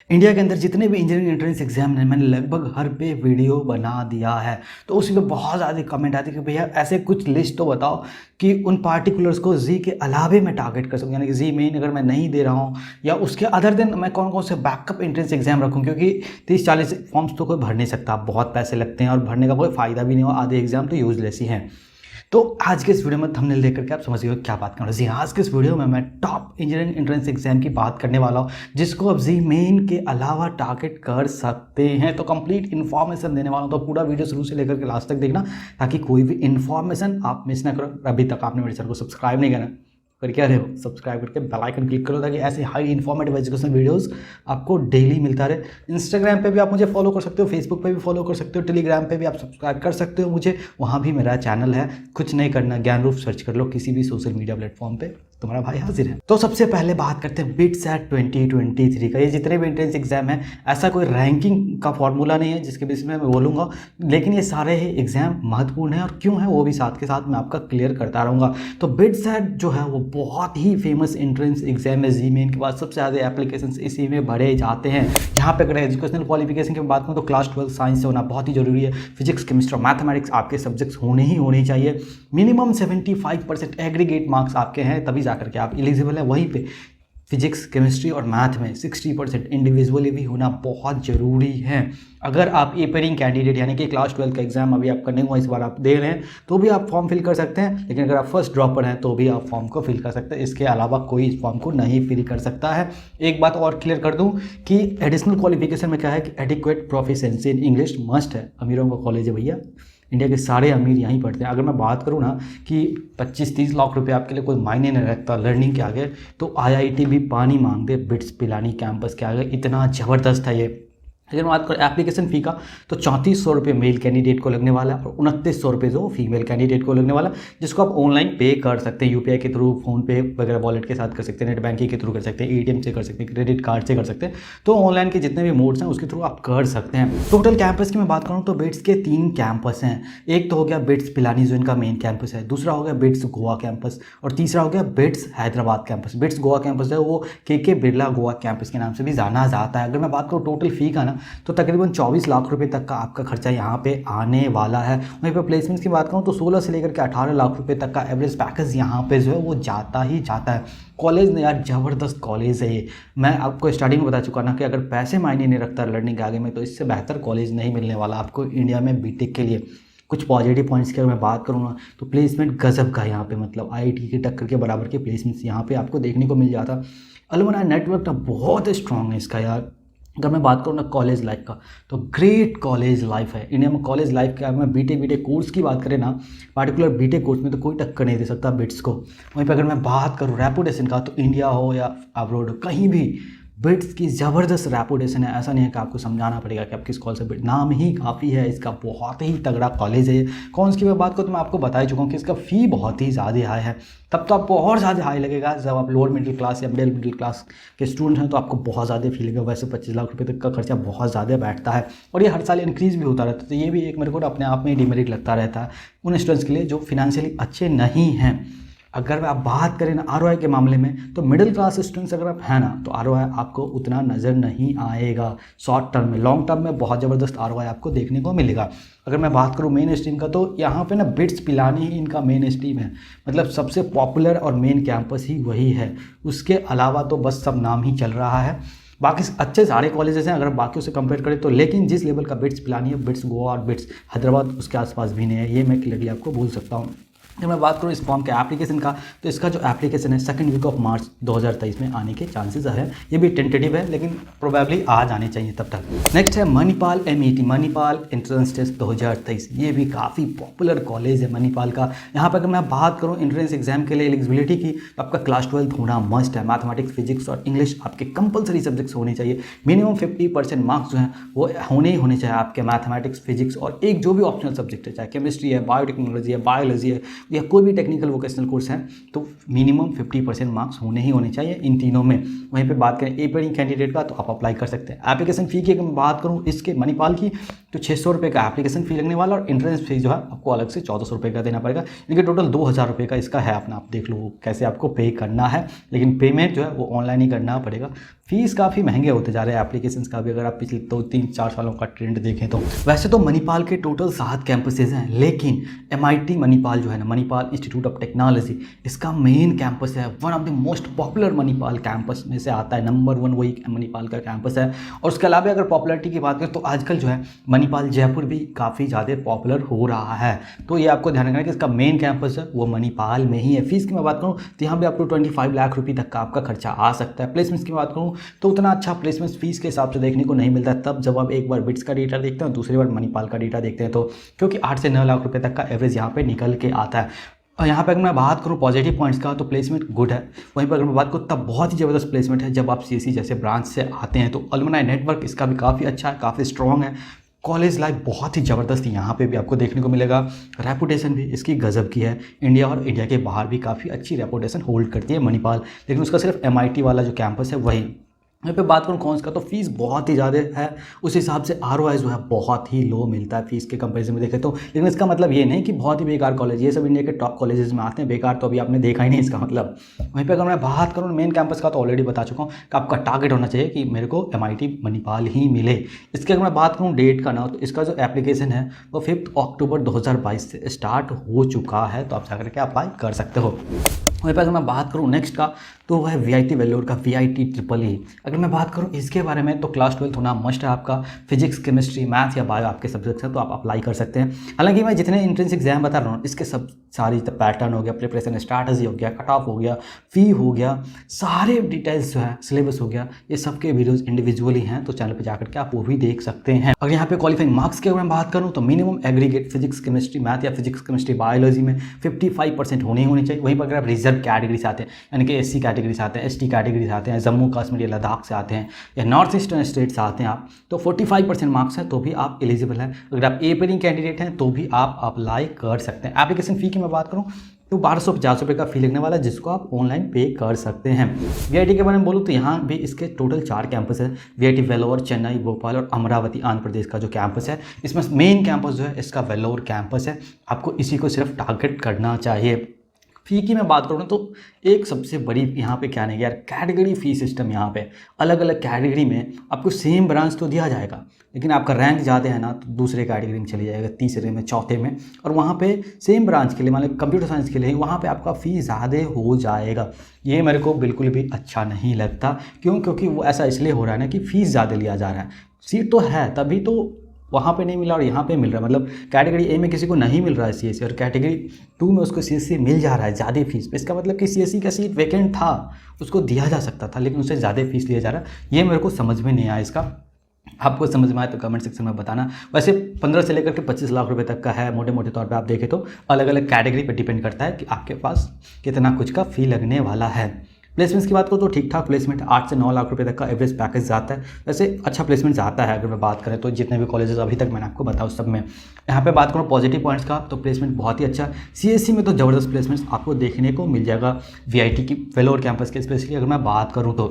India के अंदर जितने भी इंजीनियरिंग एंट्रेंस एग्जाम हैं मैंने लगभग हर पे वीडियो बना दिया है। तो उसी पे बहुत ज़्यादा कमेंट आते हैं कि भैया ऐसे कुछ लिस्ट तो बताओ कि उन पार्टिकुलर्स को जी के अलावे मैं टारगेट कर सकूँ, यानी कि जी मेन अगर मैं नहीं दे रहा हूँ या उसके अदर दिन मैं कौन कौन से बैकअप एंट्रेंस एग्जाम रखूँ, क्योंकि 30-40 फॉर्म्स तो कोई भर नहीं सकता, बहुत पैसे लगते हैं और भरने का कोई फ़ायदा भी नहीं हो, आधे एग्जाम तो यूजलेस ही हैं। तो आज के इस वीडियो में थंबनेल देख करके आप समझ गए क्या बात कर रहा हूँ। जी आज के इस वीडियो में मैं टॉप इंजीनियरिंग एंट्रेंस एग्जाम की बात करने वाला हूँ जिसको आप जी मेन के अलावा टारगेट कर सकते हैं। तो कंप्लीट इन्फॉर्मेशन देने वाला हूँ, तो पूरा वीडियो शुरू से लेकर के लास्ट तक देखना ताकि कोई भी इन्फॉर्मेशन आप मिस ना करो। अभी तक आपने मेरे चैनल को सब्सक्राइब नहीं करना पर क्या रहे हो, सब्सक्राइब करके बेल आइकन क्लिक करो ताकि ऐसे हाई इन्फॉर्मेटिव एजुकेशन वीडियोस आपको डेली मिलता रहे। इंस्टाग्राम पे भी आप मुझे फॉलो कर सकते हो, फेसबुक पे भी फॉलो कर सकते हो, टेलीग्राम पे भी आप सब्सक्राइब कर सकते हो मुझे, वहाँ भी मेरा चैनल है। कुछ नहीं करना, ज्ञान रूप सर्च कर लो किसी भी सोशल मीडिया प्लेटफॉर्म पे, तुम्हारा भाई हाजिर है। तो सबसे पहले बात करते हैं बिट्सैट 2023 का। ये जितने भी एंट्रेंस एग्जाम है ऐसा कोई रैंकिंग का फॉर्मूला नहीं है जिसके बेसिस में मैं बोलूँगा, लेकिन ये सारे ही एग्जाम महत्वपूर्ण है और क्यों है वो भी साथ के साथ मैं आपका क्लियर करता रहूँगा। तो बिट्सैट जो है वो बहुत ही फेमस एंट्रेंस एग्जाम है। जी मेन के बाद सबसे ज़्यादा एप्लीकेशन इसी में भरे जाते हैं। यहाँ पे अगर एजुकेशनल क्वालिफिकेशन की बात करूँ तो क्लास 12 साइंस से होना बहुत ही जरूरी है। फिजिक्स, केमिस्ट्री और मैथमेटिक्स आपके सब्जेक्ट्स होने चाहिए। मिनिमम 75% एग्रीगेट मार्क्स आपके हैं तभी जाकर के आप एलिजिबल है। वहीं पे फिजिक्स, केमिस्ट्री और मैथ में 60% इंडिविजुअली भी होना बहुत ज़रूरी है। अगर आप एपरिंग कैंडिडेट यानी कि क्लास 12 का एग्जाम अभी आप करने को इस बार आप दे रहे हैं तो भी आप फॉर्म फिल कर सकते हैं, लेकिन अगर आप फर्स्ट ड्रॉपर हैं तो भी आप फॉर्म को फिल कर सकते हैं। इसके अलावा कोई इस फॉर्म को नहीं फिल कर सकता है। एक बात और क्लियर कर दूं कि एडिशनल क्वालिफिकेशन में क्या है कि adequate proficiency in English must है। अमीरों का कॉलेज है भैया, इंडिया के सारे अमीर यहीं पढ़ते हैं। अगर मैं बात करूँ ना कि 25-30 लाख रुपए आपके लिए कोई मायने नहीं रखता लर्निंग के आगे, तो आईआईटी भी पानी मांग दे बिट्स पिलानी कैंपस के आगे, इतना ज़बरदस्त है ये। अगर बात करें एप्लीकेशन फ़ी का तो 3400 रुपये मेल कैंडिडेट को लगने वाला है और 2900 रुपये जो फीमेल कैंडिडेट को लगने वाला, जिसको आप ऑनलाइन पे कर सकते हैं यूपीआई के थ्रू, फोन पे वगैरह वॉलेट के साथ कर सकते हैं, नेट बैंकिंग के थ्रू कर सकते हैं, एटीएम से कर सकते हैं, क्रेडिट कार्ड से कर सकते हैं। तो ऑनलाइन के जितने भी मोड्स हैं उसके थ्रू आप कर सकते हैं। टोटल कैंपस की मैं बात करूँ तो बिट्स के 3 कैंपस हैं। एक तो हो गया बिट्स पिलानी जो इनका मेन कैंपस है, दूसरा हो गया बिट्स गोवा कैंपस और तीसरा हो गया bits Hyderabad campus. Bits Goa campus है वो के बिरला गोवा कैंपस के नाम से भी जाना जाता है। अगर मैं बात करूँ टोटल फ़ी का ना तो तकरीबन 24 लाख रुपए तक का आपका खर्चा यहाँ पे आने वाला है। वहीं पे प्लेसमेंट्स की बात करूँ तो 16 से लेकर के 18 लाख रुपए तक का एवरेज पैकेज यहाँ पे जो है वो जाता ही जाता है। कॉलेज ने यार ज़बरदस्त कॉलेज है ये। मैं आपको स्टार्टिंग में बता चुका ना कि अगर पैसे मायने नहीं रखता लर्निंग के आगे में तो इससे बेहतर कॉलेज नहीं मिलने वाला आपको इंडिया में बीटेक के लिए। कुछ पॉजिटिव पॉइंट्स की अगर मैं बात करूँ ना तो प्लेसमेंट गजब का यहाँ पे, मतलब आईआईटी की टक्कर के बराबर के प्लेसमेंट्स यहाँ पे आपको देखने को मिल जाता। अलुमनाई नेटवर्क ना बहुत स्ट्रॉन्ग है इसका यार। अगर मैं बात करूँ ना कॉलेज लाइफ का तो ग्रेट कॉलेज लाइफ है इंडिया में। कॉलेज लाइफ के अगर मैं बीटेक कोर्स की बात करें ना, पार्टिकुलर बीटेक कोर्स में तो कोई टक्कर नहीं दे सकता बिट्स को। वहीं पर अगर मैं बात करूँ रेपुटेशन का तो इंडिया हो या अब्रॉड कहीं भी बिट्स की ज़बरदस्त रेपुटेशन है। ऐसा नहीं है कि आपको समझाना पड़ेगा कि आप किस कॉलेज से, बिट नाम ही काफ़ी है इसका, बहुत ही तगड़ा कॉलेज है ये। कौन की मैं बात करूँ तो मैं आपको बता ही चुका हूँ कि इसका फ़ी बहुत ही ज़्यादा हाई है। तब तो आपको और ज़्यादा हाई लगेगा जब आप लोअर मिडिल क्लास या मिडिल क्लास के स्टूडेंट हैं तो आपको बहुत ज़्यादा फी लगेगा। वैसे 25 लाख रुपये तक का खर्चा बहुत ज़्यादा बैठता है और ये हर साल इंक्रीज़ भी होता रहता है। तो ये भी एक मेरे को अपने आप में डिमेरिट लगता रहता है उन स्टूडेंट्स के लिए जो फिनेंशियली अच्छे नहीं हैं। अगर आप बात करें ना आरओआई के मामले में तो मिडिल क्लास स्टूडेंट्स अगर आप हैं ना तो आरओआई आपको उतना नज़र नहीं आएगा शॉर्ट टर्म में। लॉन्ग टर्म में बहुत ज़बरदस्त आरओआई आपको देखने को मिलेगा। अगर मैं बात करूँ मेन स्ट्रीम का तो यहाँ पे ना बिट्स पिलानी ही इनका मेन स्ट्रीम है, मतलब सबसे पॉपुलर और मेन कैंपस ही वही है। उसके अलावा तो बस सब नाम ही चल रहा है। बाकी अच्छे सारे कॉलेजेस हैं अगर बाकियों से कंपेयर करें तो, लेकिन जिस लेवल का बिट्स पिलानी है, बिट्स गोवा और बिट्स हैदराबाद उसके आसपास भी नहीं है, ये मैं क्लियरली आपको बोल सकता हूँ। जब मैं बात करूँ इस फॉर्म के एप्लीकेशन का तो इसका जो एप्लीकेशन है 2nd वीक ऑफ मार्च 2023 में आने के चांसेस है। ये भी टेंटेटिव है लेकिन प्रोबेबली आ जाने चाहिए तब तक। नेक्स्ट है Manipal MET, Manipal entrance test 2023। ये भी काफ़ी पॉपुलर कॉलेज है मणिपाल का। यहाँ पर अगर मैं बात करूँ एंट्रेंस एग्जाम के लिए एलिजिबिलिटी की तो आपका क्लास 12 होना मस्ट है। मैथमेटिक्स, फिजिक्स और इंग्लिश आपके कंपलसरी सब्जेक्ट्स होने चाहिए। मिनिमम 50% मार्क्स जो हैं वो होने चाहिए आपके मैथमेटिक्स, फिजिक्स और एक जो भी ऑप्शनल सब्जेक्ट है, चाहे केमिस्ट्री है, बायोटेक्नोलॉजी है, बायोलॉजी है या कोई भी टेक्निकल वोकेशनल कोर्स है, तो मिनिमम 50% मार्क्स होने चाहिए इन तीनों में। वहीं पे बात करें एपरिंग कैंडिडेट का तो आप अप्लाई कर सकते हैं। एप्लीकेशन फ़ी की अगर मैं बात करूँ इसके मणिपाल की तो 600 रुपये का एप्लीकेशन फ़ी लगने वाला और एंट्रेंस फीस जो है आपको अलग से 1400 रुपये का देना पड़ेगा। इनके टोटल 2000 रुपये का इसका है। अपना आप देख लो कैसे आपको पे करना है, लेकिन पेमेंट जो है वो ऑनलाइन ही करना पड़ेगा। फीस काफ़ी महंगे होते जा रहे हैं एप्लीकेशंस का भी, अगर आप पिछले 2-3-4 सालों का ट्रेंड देखें तो। वैसे तो मणिपाल के टोटल 7 कैंपसेज हैं, लेकिन MIT मणिपाल जो है ना, मणिपाल इंस्टीट्यूट ऑफ टेक्नोलॉजी, इसका मेन कैंपस है, one of the most popular Manipal campus में से आता है, नंबर 1 वही मणिपाल का कैंपस है। और उसके अलावा अगर पॉपुलरिटी की बात करें तो आजकल जो है मणिपाल जयपुर भी काफ़ी ज़्यादा पॉपुलर हो रहा है। तो ये आपको ध्यान रखना है कि इसका मेन कैंपस है वो मणिपाल में ही है। फीस की मैं बात करूँ तो यहाँ पे आपको 25 लाख रुपये तक का आपका खर्चा आ सकता है। प्लेसमेंट्स की बात करूँ तो उतना अच्छा प्लेसमेंट फीस के हिसाब से देखने को नहीं मिलता है, तब जब आप एक बार बिट्स का डेटा देखते हैं, दूसरी बार मणिपाल का डेटा देखते हैं, तो क्योंकि 8 से 9 लाख रुपए तक का एवरेज यहाँ पे निकल के आता है। और यहाँ पे अगर मैं बात करूँ पॉजिटिव पॉइंट्स का तो प्लेसमेंट गुड है। वहीं पर अगर मैं बात करूँ तब बहुत ही ज़बरदस्त प्लेसमेंट है जब आप CSE जैसे ब्रांच से आते हैं। तो अलुमनाई नेटवर्क इसका भी काफ़ी अच्छा है, काफ़ी स्ट्रॉन्ग है। कॉलेज लाइफ बहुत ही ज़बरदस्त यहाँ पे भी आपको देखने को मिलेगा। रेपुटेशन भी इसकी गजब की है, इंडिया और इंडिया के बाहर भी काफ़ी अच्छी रेपुटेशन होल्ड करती है मणिपाल, लेकिन उसका सिर्फ MIT वाला जो कैंपस है वही। यहाँ पे बात करूँ कॉन्स का तो फीस बहुत ही ज़्यादा है, उस हिसाब से ROI जो है बहुत ही लो मिलता है फीस के कंपैरिजन में देखें तो। लेकिन इसका मतलब ये नहीं कि बहुत ही बेकार कॉलेज, ये सब इंडिया के टॉप कॉलेजेस में आते हैं, बेकार तो अभी आपने देखा ही नहीं इसका मतलब। वहीं पे अगर मैं बात करूँ मेन कैंपस का तो ऑलरेडी बता चुका हूँ कि आपका टारगेट होना चाहिए कि मेरे को MIT मणिपाल ही मिले। इसके अगर मैं बात करूँ डेट का ना, तो इसका जो एप्लीकेशन है वो 5 अक्टूबर 2022 से स्टार्ट हो चुका है, तो आप जाकर के अप्लाई कर सकते हो। वहीं पर अगर मैं बात करूँ नेक्स्ट का तो वह है VIT वेल्लोर का VIT-EEE। अगर मैं बात करूँ इसके बारे में तो क्लास 12 होना मस्ट है आपका। फिजिक्स, केमिस्ट्री, मैथ या बायो आपके सब्जेक्ट्स हैं तो आप अप्लाई कर सकते हैं। हालांकि मैं जितने एंट्रेंस एग्जाम बता रहा हूँ इसके सब सारी पैटर्न हो गया, प्रिपरेशन स्ट्रैटेजी हो गया, कट ऑफ हो गया, फ़ी हो गया, सारे डिटेल्स जो है, सिलेबस हो गया, ये सबके वीडियोज़ इंडिविजुअली हैं, तो चैनल पर जाकर के आप वो भी देख सकते हैं। अगर यहाँ पे क्वालिफाइंग मार्क्स की अगर मैं बात करूँ तो minimum aggregate physics, chemistry, math या फिजिक्स, केमिस्ट्री, बायोलॉजी में 55% होनी चाहिए। वहीं पर अगर आप रिजर्व कैटेगरी से आते हैं, यानी कि SC कैटेगरी से आते हैं, ST कैटेगरी से आते हैं, जम्मू कश्मीर या लद्दाख से आते हैं या नॉर्थ ईस्टर्न स्टेट से आते हैं आप, तो 45% मार्क्स हैं तो भी आप एलिजिबल हैं। अगर आप पेयरिंग कैंडिडेट हैं तो भी आप अप्लाई कर सकते हैं। एप्लीकेशन फ़ी की मैं बात करूँ तो 1250 रुपये का फ़ी लगने वाला है, जिसको आप ऑनलाइन पे कर सकते हैं। VIT के बारे में बोलूँ तो यहाँ भी इसके टोटल 4 कैंपस है, VIT वेल्लोर, चेन्नई, भोपाल और अमरावती आंध्र प्रदेश का जो कैंपस है। इसमें मेन कैंपस जो है इसका वेल्लोर कैंपस है, आपको इसी को सिर्फ टारगेट करना चाहिए। फ़ी की मैं बात करूँ तो एक सबसे बड़ी यहाँ पे क्या नहीं यार, कैटेगरी फ़ी सिस्टम। यहाँ पे अलग अलग कैटेगरी में आपको सेम ब्रांच तो दिया जाएगा, लेकिन आपका रैंक ज़्यादा है ना तो दूसरे कैटेगरी में चले जाएगा, तीसरे में, चौथे में, और वहाँ पे सेम ब्रांच के लिए मान लो कंप्यूटर साइंस के लिए वहाँ पे आपका फ़ी ज़्यादा हो जाएगा। ये मेरे को बिल्कुल भी अच्छा नहीं लगता। क्यों? क्योंकि वो ऐसा इसलिए हो रहा है ना कि फ़ीस ज़्यादा लिया जा रहा है। सीट तो है तभी तो वहाँ पे नहीं मिला और यहाँ पे मिल रहा है। मतलब कैटेगरी A में किसी को नहीं मिल रहा है CSE और कैटेगरी 2 में उसको CSE मिल जा रहा है ज़्यादा फीस पे। इसका मतलब कि CSE का सीट वैकेंट था, उसको दिया जा सकता था, लेकिन उससे ज़्यादा फीस लिया जा रहा है। ये मेरे को समझ में नहीं आया इसका। आपको समझ में आए तो कमेंट सेक्शन में बताना। वैसे 15 से लेकर के 25 लाख रुपए तक का है मोटे मोटे तौर पे। आप देखें तो अलग अलग कैटेगरी पे डिपेंड करता है कि आपके पास कितना कुछ का फ़ी लगने वाला है। प्लेसमेंट्स की बात करूँ तो ठीक ठाक प्लेसमेंट 8 से 9 लाख रुपए तक का एवरेज पैकेज जाता है। वैसे अच्छा प्लेसमेंट आता है। अगर मैं बात करें तो जितने भी कॉलेजेस अभी तक मैंने आपको बताया उस सब में। यहाँ पे बात करूँ पॉजिटिव पॉइंट्स का तो प्लेसमेंट बहुत ही अच्छा। CSE में तो ज़बरदस्त प्लेसमेंट्स आपको देखने को मिल जाएगा VIT की वेल्लोर कैंपस के। स्पेशली अगर मैं बात करूँ तो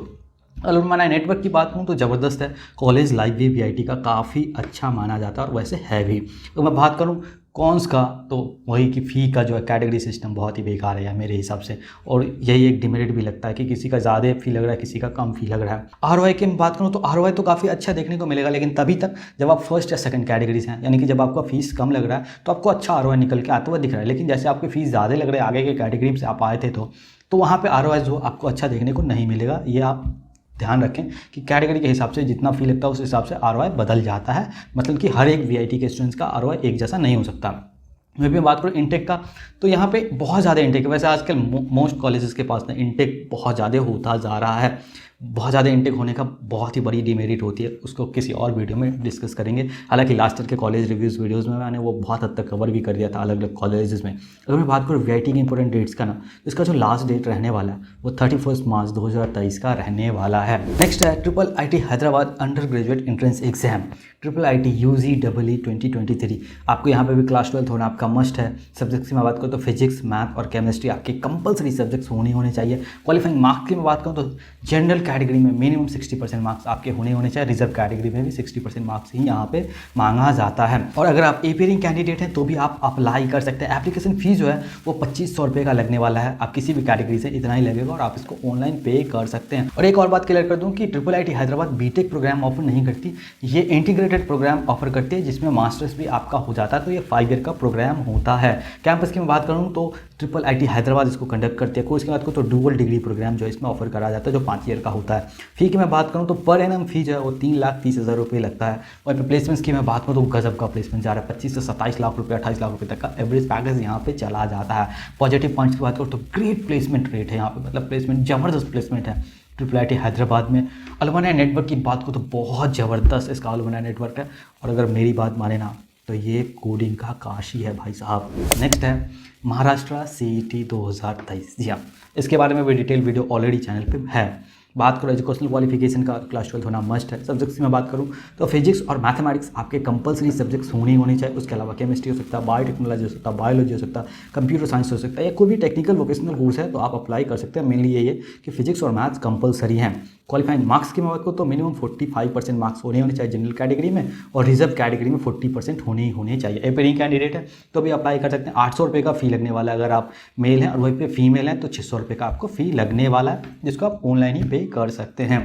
अलुमनाई नेटवर्क की बात करूँ तो ज़बरदस्त है। कॉलेज लाइफ भी VIT का काफ़ी अच्छा माना जाता है और वैसे है भी। तो मैं बात करूँ कॉन्स का तो वही कि फ़ी का जो है कैटेगरी सिस्टम बहुत ही बेकार है यार मेरे हिसाब से, और यही एक डिमेरिट भी लगता है कि किसी का ज़्यादा फ़ी लग रहा है, किसी का कम फ़ी लग रहा है। ROI की मैं बात करूँ तो ROI तो काफ़ी अच्छा देखने को मिलेगा, लेकिन तभी तक जब आप फर्स्ट या सेकंड कैटेगरी से हैं, यानी कि जब आपका फ़ीस कम लग रहा है तो आपको अच्छा ROI निकल के आता हुआ दिख रहा है। लेकिन जैसे आपकी फ़ीस ज़्यादा लग रहा है आगे के कैटेगरी से आप आए थे तो वहाँ पर ROI जो आपको अच्छा देखने को नहीं मिलेगा। ये आप ध्यान रखें कि कैटेगरी के हिसाब से जितना फ़ी लगता है उस हिसाब से ROI बदल जाता है। मतलब कि हर एक VIT के स्टूडेंट्स का ROI एक जैसा नहीं हो सकता। मैं भी बात करूँ इंटेक का तो यहाँ पे बहुत ज़्यादा इंटेक है। वैसे आजकल मोस्ट कॉलेजेस के पास ना इंटेक बहुत ज़्यादा होता जा रहा है। बहुत ज़्यादा इंटेक होने का बहुत ही बड़ी डिमेरिट होती है, उसको किसी और वीडियो में डिस्कस करेंगे। हालांकि लास्ट ईयर के कॉलेज रिव्यूज़ वीडियोज़ में मैंने वो बहुत हद तक कवर भी कर दिया था अलग अलग कॉलेजेस में। अगर मैं बात करूँ VIT के इंपॉर्टेंट डेट्स का ना, इसका जो लास्ट डेट रहने वाला है वो 31 मार्च 2023 का रहने वाला है। नेक्स्ट है IIIT Hyderabad under graduate entrance exam IIIT UGEE 2023। आपको यहाँ पे भी क्लास 12 होना आपका मस्ट है। सब्जेक्ट्स की मैं बात करूँ तो फिजिक्स, मैथ और केमिस्ट्री आपके कंपलसरी सब्जेक्ट्स होने चाहिए। क्वालिफाइंग मार्क्स की मैं बात करूँ तो जनरल कैटेगरी में मिनिमम 60% मार्क्स आपके होने चाहिए, रिजर्व कैटेगरी में भी 60% मार्क्स ही यहाँ पे मांगा जाता है। और अगर आप एपीयरिंग कैंडिडेट हैं तो भी आप अप्लाई कर सकते हैं। एप्लीकेशन फीस जो है वो 2500 रुपये का लगने वाला है, आप किसी भी कैटेगरी से इतना ही लगेगा और आप इसको ऑनलाइन पे कर सकते हैं। और एक और बात क्लियर कर दूँ कि IIIT Hyderabad BTech programme offer नहीं करती, ये इंटीग्रेटेड प्रोग्राम ऑफर करती है जिसमें मास्टर्स भी आपका हो जाता है। तो ये 5 ईयर का प्रोग्राम होता है। कैंपस की मैं बात करूँ तो IIIT हैदराबाद इसको कंडक्ट करती है। कोर्स की बात करूँ तो डुअल डिग्री प्रोग्राम जो इसमें ऑफर करा जाता है जो 5 ईयर का होता है। फी की मैं बात करूँ तो पर एनम फी जो है वो 3,30,000 रुपये लगता है। और प्लेसमेंट्स की मैं बात करूँ तो गजब का प्लेसमेंट जा रहा है, 25 से 27 लाख रुपये 28 लाख रुपये तक का एवरेज पैकेज यहाँ पे चला जाता है। पॉजिटिव पॉइंट्स की बात करूँ तो ग्रेट प्लेसमेंट रेट है यहाँ पे, मतलब प्लेसमेंट ज़बरदस्त प्लेसमेंट है IIIT हैदराबाद में। अलुमनाई नेटवर्क की बात करूँ तो बहुत ज़बरदस्त इसका अलुमनाई नेटवर्क है। और अगर मेरी बात माने ना तो ये कोडिंग का काशी है भाई साहब। नेक्स्ट है महाराष्ट्र CET 2023। जी हाँ, इसके बारे में भी डिटेल वीडियो ऑलरेडी चैनल पे है। बात करो एजुकेशनल क्वालिफिकेशन का, क्लास 12 होना मस्ट है। सब्जेक्ट्स की मैं बात करूँ तो फिजिक्स और मैथमेटिक्स आपके कंपलसरी सब्जेक्ट्स होने चाहिए। उसके अलावा केमिस्ट्री हो सकता है, बायोटेक्नोलॉजी हो सकता है, बायोलॉजी हो सकता है, कंप्यूटर साइंस हो सकता है, या कोई भी टेक्निकल वोकेशनल कोर्स है तो आप अप्लाई कर सकते हैं। मेनली ये है कि फिजिक्स और मैथ्स कंपलसरी हैं। क्वालिफाइंग मार्क्स की मैं बात करूँ तो मिनिमम 45% मार्क्स होने चाहिए जनरल कैटेगरी में, और रिजर्व कैटेगरी में 40% होने चाहिए। एपीयरिंग कैंडिडेट है तो भी अप्लाई कर सकते हैं। 800 रुपये का फ़ी लगने वाला है अगर आप मेल हैं, और वहीं पे फीमेल हैं तो 600 रुपये का आपको फ़ी लगने वाला है, जिसको आप ऑनलाइन ही पे कर सकते हैं।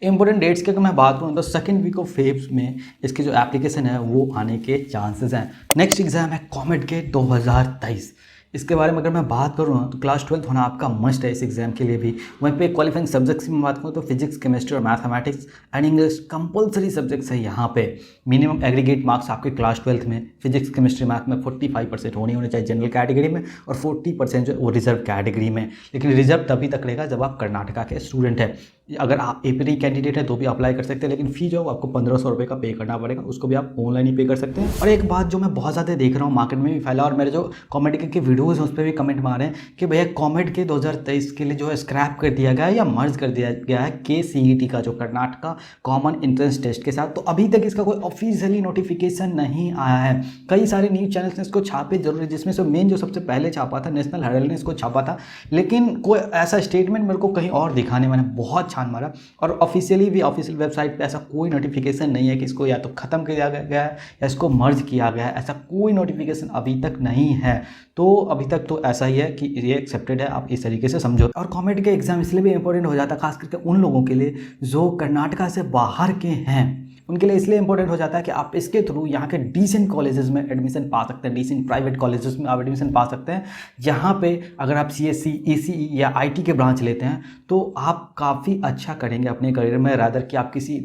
इंपॉर्टेंट डेट्स की अगर मैं बात करूँ तो सेकंड वीक ऑफ फेब में इसकी जो एप्लीकेशन है वो आने के चांसेस हैं। नेक्स्ट एग्जाम है कॉमेट के 2023। इसके बारे में अगर मैं बात करूँ तो क्लास 12 होना आपका मस्ट है इस एग्जाम के लिए भी। वहीं पे क्वालिफाइंग सब्जेक्ट्स की मैं बात करूँ तो फिजिक्स, केमिस्ट्री और mathematics and English compulsory subjects है यहाँ पे। मिनिमम एग्रीगेट मार्क्स आपके क्लास 12 में फिजिक्स, केमिस्ट्री, मैथ में 45% होने चाहिए जनरल कैटेगरी में, और 40% जो है वो रिजर्व कैटेगरी में। लेकिन रिजर्व तभी तक रहेगा जब आप कर्नाटका के स्टूडेंट हैं। अगर आप एपीयरिंग कैंडिडेट है तो भी अप्लाई कर सकते हैं, लेकिन फी जो आपको 1500 रुपये का पे करना पड़ेगा, उसको भी आप ऑनलाइन ही पे कर सकते हैं। और एक बात जो मैं बहुत ज़्यादा देख रहा हूँ मार्केट में भी फैला, और मेरे जो कॉमेडी के वीडियोज़ हैं उस पर भी कमेंट मारे हैं कि भैया कॉमेड के 2023 के लिए जो है स्क्रैप कर दिया गया है या मर्ज कर दिया गया है KCET का, जो कर्नाटका कॉमन एंट्रेंस टेस्ट के साथ। तो अभी तक इसका कोई ऑफिशियली नोटिफिकेशन नहीं आया है। कई सारे न्यूज़ चैनल्स ने इसको छापे जरूर है, जिसमें से मेन जो सबसे पहले छापा था नेशनल हेराल्ड ने इसको छापा था, लेकिन कोई ऐसा स्टेटमेंट मेरे को कहीं और दिखाने मैंने बहुत छान मारा, और ऑफिशियली भी ऑफिशियल वेबसाइट पे ऐसा कोई नोटिफिकेशन नहीं है कि इसको या तो ख़त्म किया गया है या इसको मर्ज किया गया है। ऐसा कोई नोटिफिकेशन अभी तक नहीं है। तो अभी तक तो ऐसा ही है कि ये एक्सेप्टेड है, आप इस तरीके से समझो। और कॉमेड के एग्जाम इसलिए भी इंपॉर्टेंट हो जाता है खास करके उन लोगों के लिए जो कर्नाटका से बाहर के हैं, उनके लिए इसलिए इंपॉर्टेंट हो जाता है कि आप इसके थ्रू यहाँ के डिसेंट कॉलेजेस में एडमिशन पा सकते हैं, डिसेंट प्राइवेट कॉलेजेस में आप एडमिशन पा सकते हैं, जहाँ पे अगर आप CSE, ECE या IT के ब्रांच लेते हैं तो आप काफ़ी अच्छा करेंगे अपने करियर में, रादर कि आप किसी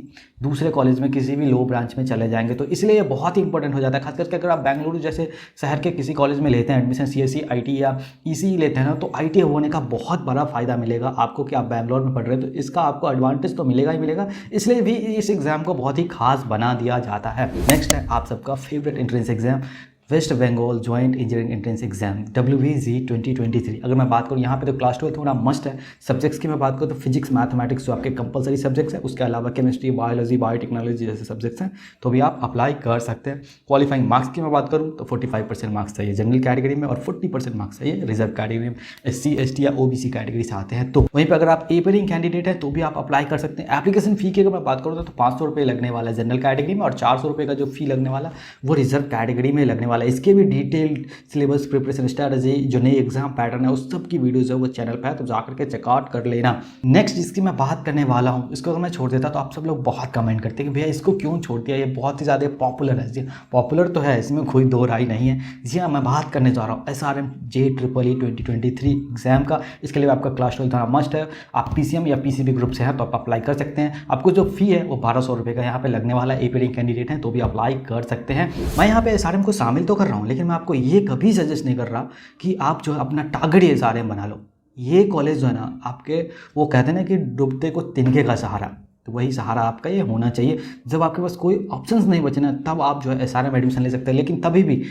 दूसरे कॉलेज में किसी भी लो ब्रांच में चले जाएंगे। तो इसलिए ये बहुत ही इंपॉर्टेंट हो जाता है, खास करके अगर आप बेंगलुरु जैसे शहर के किसी कॉलेज में लेते हैं एडमिशन, CSE, IT या ECE लेते हैं ना, तो IT होने का बहुत बड़ा फ़ायदा मिलेगा आपको कि आप बैंगलोर में पढ़ रहे हैं, तो इसका आपको एडवांटेज तो मिलेगा ही मिलेगा। इसलिए भी इस एग्ज़ाम को बहुत ही खास बना दिया जाता है। नेक्स्ट है आप सबका favourite entrance exam, West Bengal joint engineering entrance exam WBG 2023। अगर मैं बात करूँ यहाँ पे तो क्लास 12 होना मस्ट है। सब्जेक्ट्स की मैं बात करूँ तो फिजिक्स, मैथमेटिक्स जो आपके कंपलसरी सब्जेक्ट्स हैं, उसके अलावा केमिस्ट्री, बायोलॉजी, बायोटेक्नोलॉजी जैसे सब्जेक्ट्स हैं तो भी आप अप्लाई कर सकते हैं। क्वालिफाइंग मार्क्स की मैं बात करूँ तो 45% मार्क्स चाहिए जनरल कैटेगरी में, और 40% मार्क्स चाहिए रिजर्व कैटेगरी में, SC, ST या OBC कैटेगरी से आते हैं। तो वहीं पर अगर आप एपीयरिंग कैंडिडेट है तो भी आप अप्लाई कर सकते हैं। एप्लीकेशन फ़ी की अगर मैं बात करूँ तो 500 रुपये लगने वाला है जनरल कैटेगरी में, और 400 रुपये का जो फी लगने वाला वो रिजर्व कैटेगरी में लगने वाला है। इसके भी डिटेल सिलेबस, प्रिपरेशन स्ट्रैटेजी, जो नई एग्जाम पैटर्न है उस सब की वीडियोस है वो चैनल पे है, तो जाकर के चेकआउट कर लेना। नेक्स्ट जिसकी मैं बात करने वाला हूँ, इसको अगर मैं छोड़ देता तो आप सब लोग बहुत कमेंट करते हैं कि भैया इसको क्यों छोड़ दिया, ये बहुत ही ज़्यादा पॉपुलर है। जी पॉपुलर तो है, इसमें कोई दो राय नहीं है। जी हाँ, मैं बात करने जा रहा हूँ SRM JEE 2023 एग्जाम का। इसके लिए आपका क्लास 12 मस्ट है। आप PCM या PCB ग्रुप से हैं तो आप अप्लाई कर सकते हैं। आपको जो फी है वो 1200 रुपये का यहाँ पे लगने वाला है। एपीयरिंग कैंडिडेट हैं तो भी अप्लाई कर सकते हैं। मैं यहाँ पे SRM को शामिल तो कर रहा हूँ, लेकिन मैं आपको ये कभी सजेस्ट नहीं कर रहा कि आप जो है अपना टारगेट ये SRM बना लो। ये कॉलेज जो है ना आपके, वो कहते हैं ना कि डूबते को तिनके का सहारा, तो वही सहारा आपका ये होना चाहिए। जब आपके पास कोई ऑप्शंस नहीं बचे ना, तब आप जो है SRM एडमिशन ले सकते हैं। लेकिन तभी भी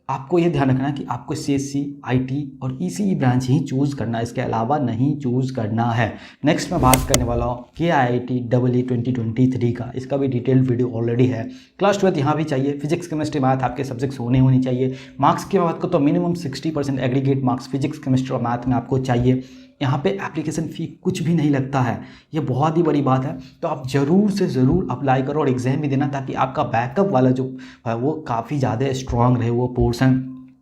आपको ये ध्यान रखना है कि आपको CSC, IT और ECE ब्रांच ही चूज़ करना है, इसके अलावा नहीं चूज़ करना है। नेक्स्ट मैं बात करने वाला हूँ KIIT EE 2023 का। इसका भी डिटेल्ड वीडियो ऑलरेडी है। क्लास 12 यहाँ भी चाहिए। फिजिक्स, केमिस्ट्री, मैथ आपके सब्जेक्ट्स होनी चाहिए। मार्क्स की बात करो तो minimum 60% aggregate marks physics, chemistry और मैथ में आपको चाहिए। यहाँ पे एप्लीकेशन फ़ी कुछ भी नहीं लगता है, ये बहुत ही बड़ी बात है। तो आप ज़रूर से ज़रूर अप्लाई करो और एग्ज़ाम भी देना, ताकि आपका बैकअप वाला जो है वो काफ़ी ज़्यादा स्ट्रॉन्ग रहे वो पोर्सन।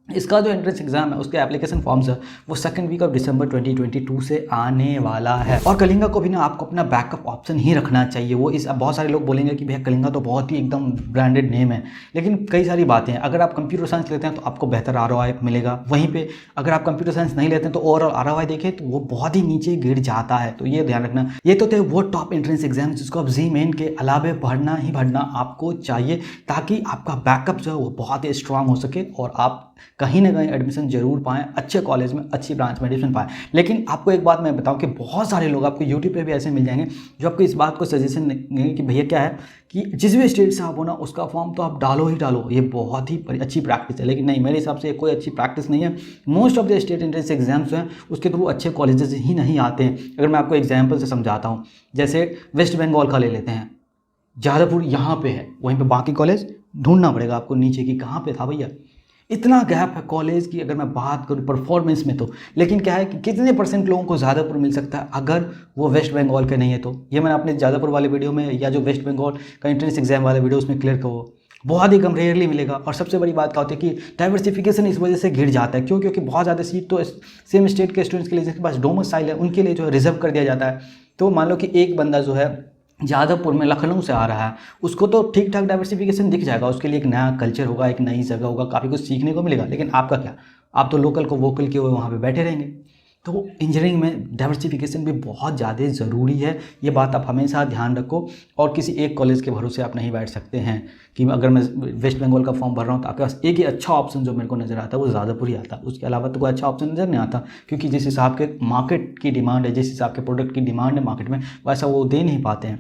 इसका जो एंट्रेंस एग्जाम है उसके एप्लीकेशन फॉर्म्स है वो सेकंड वीक ऑफ दिसंबर 2022 से आने वाला है। और कलिंगा को भी ना आपको अपना बैकअप ऑप्शन ही रखना चाहिए। वो इस बहुत सारे लोग बोलेंगे कि भैया कलिंगा तो बहुत ही एकदम ब्रांडेड नेम है, लेकिन कई सारी बातें हैं। अगर आप कंप्यूटर साइंस लेते हैं तो आपको बेहतर ROI मिलेगा, वहीं पे अगर आप कंप्यूटर साइंस नहीं लेते हैं तो ओवरऑल ROI देखें तो वो बहुत ही नीचे गिर जाता है। तो ये ध्यान रखना। ये तो थे वो टॉप एंट्रेंस एग्जाम जिसको आप जी मेन के अलावे पढ़ना ही पढ़ना आपको चाहिए, ताकि आपका बैकअप जो है वो बहुत ही स्ट्रांग हो सके और आप कहीं ना कहीं एडमिशन जरूर पाएं, अच्छे कॉलेज में अच्छी ब्रांच में एडमिशन पाएं। लेकिन आपको एक बात मैं बताऊं कि बहुत सारे लोग आपको यूट्यूब पे भी ऐसे मिल जाएंगे जो आपको इस बात को सजेशन देंगे कि भैया क्या है कि जिस भी स्टेट से आप हो ना उसका फॉर्म तो आप डालो ही डालो, ये बहुत ही अच्छी प्रैक्टिस है। लेकिन नहीं, मेरे हिसाब से कोई अच्छी प्रैक्टिस नहीं है। Most of the state entrance exams जो हैं उसके थ्रू अच्छे कॉलेजेस ही नहीं आते हैं। अगर मैं आपको एग्जाम्पल से समझाता हूँ, जैसे वेस्ट बंगाल का ले लेते हैं, जादवपुर यहाँ पे है, वहीं पे बाकी कॉलेज ढूंढना पड़ेगा आपको नीचे की कहाँ पे था भैया। इतना गैप है कॉलेज की अगर मैं बात करूँ परफॉर्मेंस में तो। लेकिन क्या है कि कितने % लोगों को जादवपुर मिल सकता है अगर वो वेस्ट बंगाल के नहीं है तो। ये मैंने अपने जादवपुर वाले वीडियो में या जो वेस्ट बंगाल का एंट्रेंस एग्जाम वाले वीडियो उसमें क्लियर करो, बहुत ही कम रेयरली मिलेगा। और सबसे बड़ी बात क्या होती है कि डाइवर्सिफिकेशन इस वजह से गिर जाता है। क्यों? क्योंकि बहुत ज़्यादा सीट तो सेम स्टेट के स्टूडेंट्स के लिए जिनके पास डोमिसाइल है उनके लिए जो है रिजर्व कर दिया जाता है। तो मान लो कि एक बंदा जो है जादवपुर में लखनऊ से आ रहा है, उसको तो ठीक ठाक डाइवर्सिफिकेशन दिख जाएगा, उसके लिए एक नया कल्चर होगा, एक नई जगह होगा, काफ़ी कुछ सीखने को मिलेगा। लेकिन आपका क्या, आप तो लोकल को वोकल के हुए वहाँ पे बैठे रहेंगे। तो इंजीनियरिंग में डाइवर्सिफिकेशन भी बहुत ज़्यादा ज़रूरी है, ये बात आप हमेशा ध्यान रखो। और किसी एक कॉलेज के भरोसे आप नहीं बैठ सकते हैं कि अगर मैं वेस्ट बंगाल का फॉर्म भर रहा हूँ तो आपके पास एक ही अच्छा ऑप्शन जो मेरे को नज़र आता है वो जादवपुर ही आता है, उसके अलावा तो कोई अच्छा ऑप्शन नज़र नहीं आता। क्योंकि जिस हिसाब के मार्केट की डिमांड है, जिस हिसाब के प्रोडक्ट की डिमांड है मार्केट में, वैसा वो दे नहीं पाते हैं।